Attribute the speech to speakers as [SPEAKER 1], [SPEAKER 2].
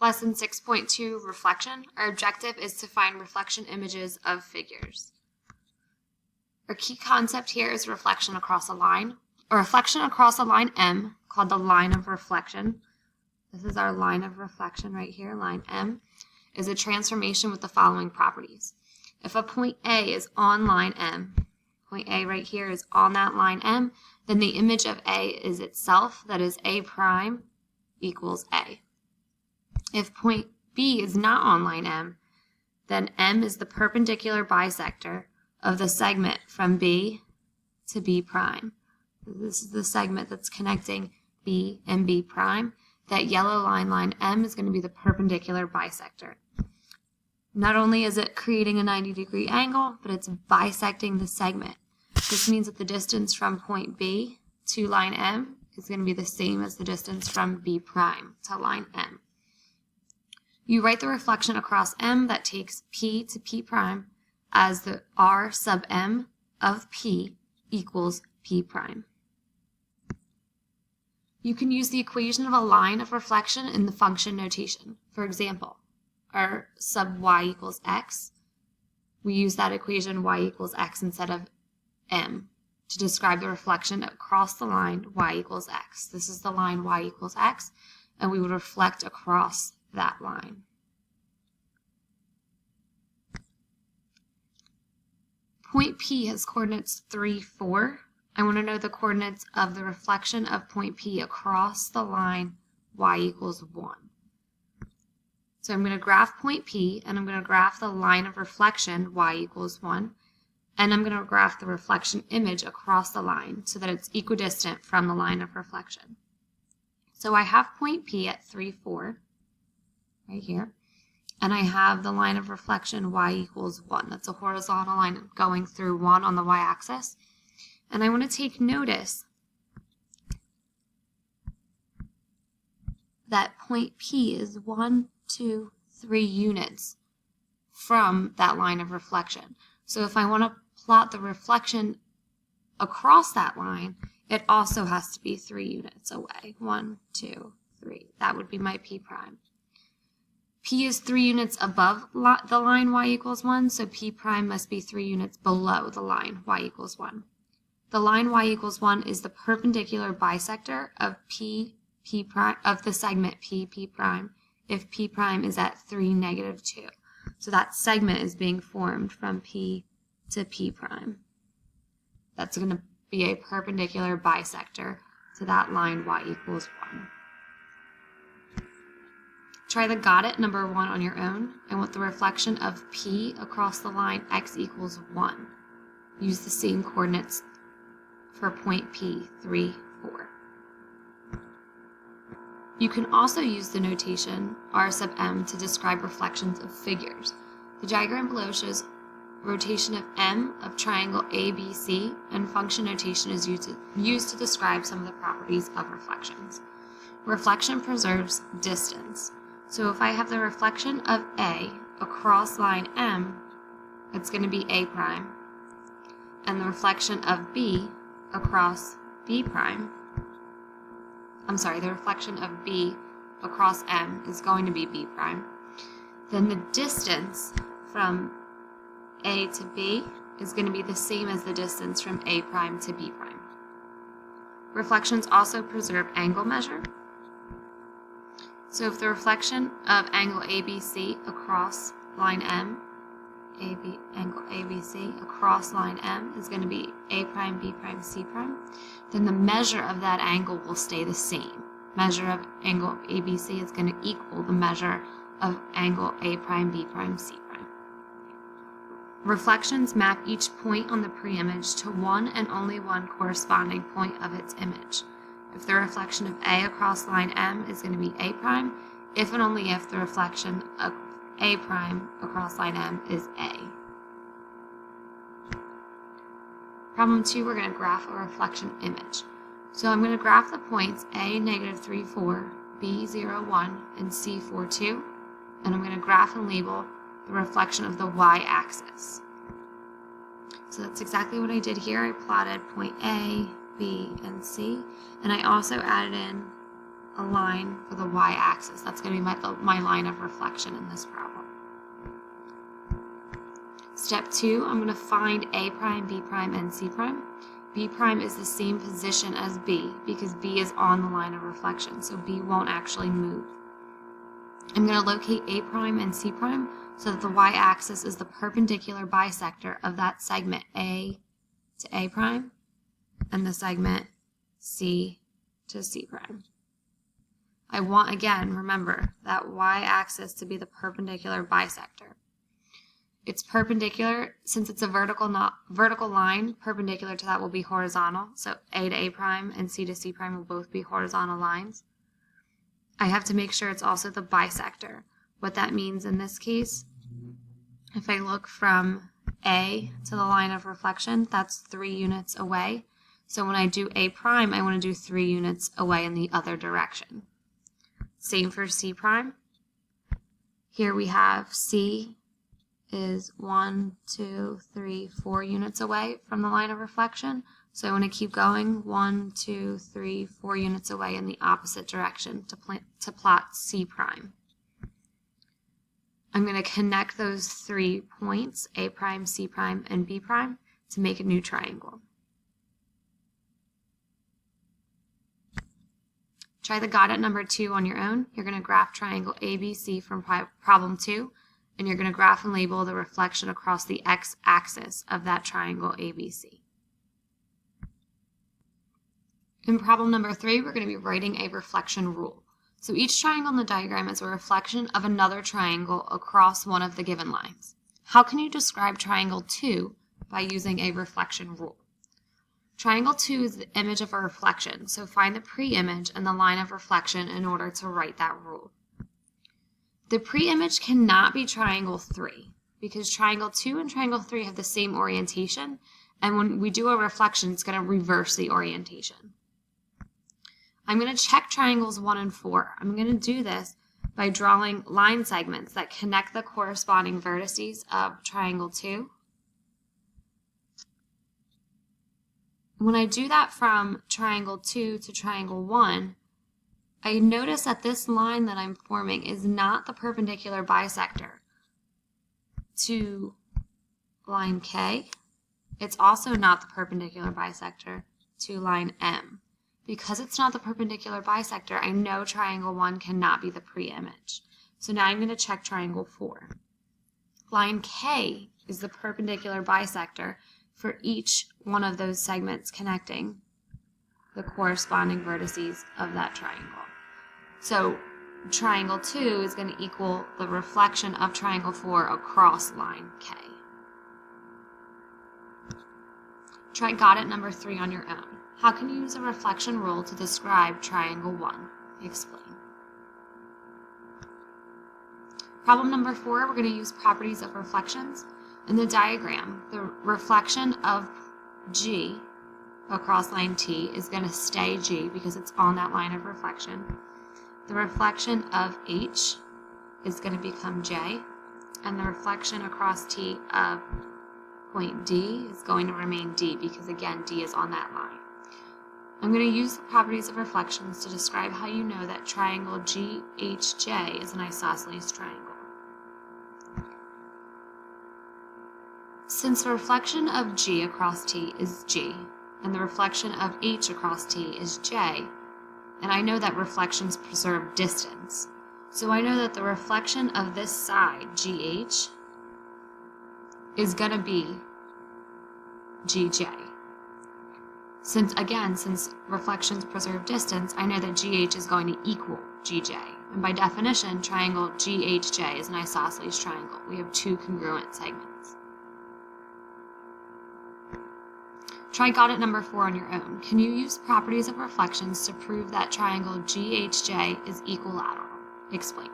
[SPEAKER 1] Lesson 6.2, Reflection. Our objective is to find reflection images of figures. Our key concept here is reflection across a line. A reflection across a line M, called the line of reflection. This is our line of reflection right here, line M, is a transformation with the following properties. If a point A is on line M, point A right here is on that line M, then the image of A is itself, that is A prime equals A. If point B is not on line M, then M is the perpendicular bisector of the segment from B to B prime. This is the segment that's connecting B and B prime. That yellow line M, is going to be the perpendicular bisector. Not only is it creating a 90-degree angle, but it's bisecting the segment. This means that the distance from point B to line M is going to be the same as the distance from B prime to line M. You write the reflection across M that takes P to P prime as the R sub M of P equals P prime. You can use the equation of a line of reflection in the function notation. For example, R sub y equals x. We use that equation y equals x instead of M to describe the reflection across the line y equals x. This is the line y equals x, and we would reflect across that line. Point P has coordinates 3, 4. I want to know the coordinates of the reflection of point P across the line y equals 1. So I'm going to graph point P, and I'm going to graph the line of reflection y equals 1, and I'm going to graph the reflection image across the line so that it's equidistant from the line of reflection. So I have point P at 3, 4, right here, and I have the line of reflection y equals 1. That's a horizontal line going through 1 on the y-axis. And I want to take notice that point P is 1, 2, 3 units from that line of reflection. So if I want to plot the reflection across that line, it also has to be 3 units away. 1, 2, 3. That would be my P prime. P is 3 units above the line y equals 1, so P prime must be 3 units below the line y equals 1. The line y equals 1 is the perpendicular bisector of P prime, of the segment P prime, if P prime is at 3, negative 2. So that segment is being formed from P to P prime. That's going to be a perpendicular bisector to that line y equals 1. Try the got it number 1 on your own. I want the reflection of P across the line x equals 1. Use the same coordinates for point P, 3, 4. You can also use the notation R sub M to describe reflections of figures. The diagram below shows rotation of M of triangle ABC, and function notation is used to describe some of the properties of reflections. Reflection preserves distance. So if I have the reflection of A across line M, it's going to be A prime, and the reflection of B across B prime, the reflection of B across M is going to be B prime, then the distance from A to B is going to be the same as the distance from A prime to B prime. Reflections also preserve angle measure. So if the reflection of angle ABC across line M, angle ABC across line M is going to be A prime, B prime, C prime, then the measure of that angle will stay the same. Measure of angle ABC is going to equal the measure of angle A prime, B prime, C prime. Reflections map each point on the preimage to one and only one corresponding point of its image. If the reflection of A across line M is going to be A prime, if and only if the reflection of A prime across line M is A. Problem 2, we're going to graph a reflection image. So I'm going to graph the points A, negative 3, 4, B, 0, 1, and C, 4, 2, and I'm going to graph and label the reflection of the y-axis. So that's exactly what I did here. I plotted point A, B, and C, and I also added in a line for the y-axis. That's going to be my line of reflection in this problem. Step 2, I'm going to find A prime, B prime, and C prime. B prime is the same position as B because B is on the line of reflection, so B won't actually move. I'm going to locate A prime and C prime so that the y-axis is the perpendicular bisector of that segment A to A prime and the segment C to C prime. I want, again, remember, that y-axis to be the perpendicular bisector. It's perpendicular, since it's a vertical line, perpendicular to that will be horizontal. So A to A prime and C to C prime will both be horizontal lines. I have to make sure it's also the bisector. What that means in this case, if I look from A to the line of reflection, that's 3 units away. So when I do A prime, I want to do 3 units away in the other direction. Same for C prime. Here we have C is 1, 2, 3, 4 units away from the line of reflection. So I want to keep going 1, 2, 3, 4 units away in the opposite direction to plot C prime. I'm going to connect those 3 points, A prime, C prime, and B prime, to make a new triangle. Try the got it number 2 on your own. You're going to graph triangle ABC from problem 2, and you're going to graph and label the reflection across the x-axis of that triangle ABC. In problem number 3, we're going to be writing a reflection rule. So each triangle in the diagram is a reflection of another triangle across one of the given lines. How can you describe triangle 2 by using a reflection rule? Triangle 2 is the image of a reflection, so find the pre-image and the line of reflection in order to write that rule. The pre-image cannot be triangle 3 because triangle 2 and triangle 3 have the same orientation, and when we do a reflection, it's going to reverse the orientation. I'm going to check triangles 1 and 4. I'm going to do this by drawing line segments that connect the corresponding vertices of triangle 2. When I do that from triangle 2 to triangle 1, I notice that this line that I'm forming is not the perpendicular bisector to line K. It's also not the perpendicular bisector to line M. Because it's not the perpendicular bisector, I know triangle 1 cannot be the pre-image. So now I'm going to check triangle 4. Line K is the perpendicular bisector for each one of those segments connecting the corresponding vertices of that triangle. So triangle 2 is going to equal the reflection of triangle 4 across line K. Try got it number 3 on your own. How can you use a reflection rule to describe triangle 1? Explain. Problem number 4, we're going to use properties of reflections. In the diagram, the reflection of G across line T is going to stay G because it's on that line of reflection. The reflection of H is going to become J, and the reflection across T of point D is going to remain D because, again, D is on that line. I'm going to use the properties of reflections to describe how you know that triangle GHJ is an isosceles triangle. Since the reflection of G across T is G, and the reflection of H across T is J, and I know that reflections preserve distance, so I know that the reflection of this side, GH, is going to be GJ. Since reflections preserve distance, I know that GH is going to equal GJ. And by definition, triangle GHJ is an isosceles triangle. We have 2 congruent segments. Try got it number 4 on your own. Can you use properties of reflections to prove that triangle GHJ is equilateral? Explain.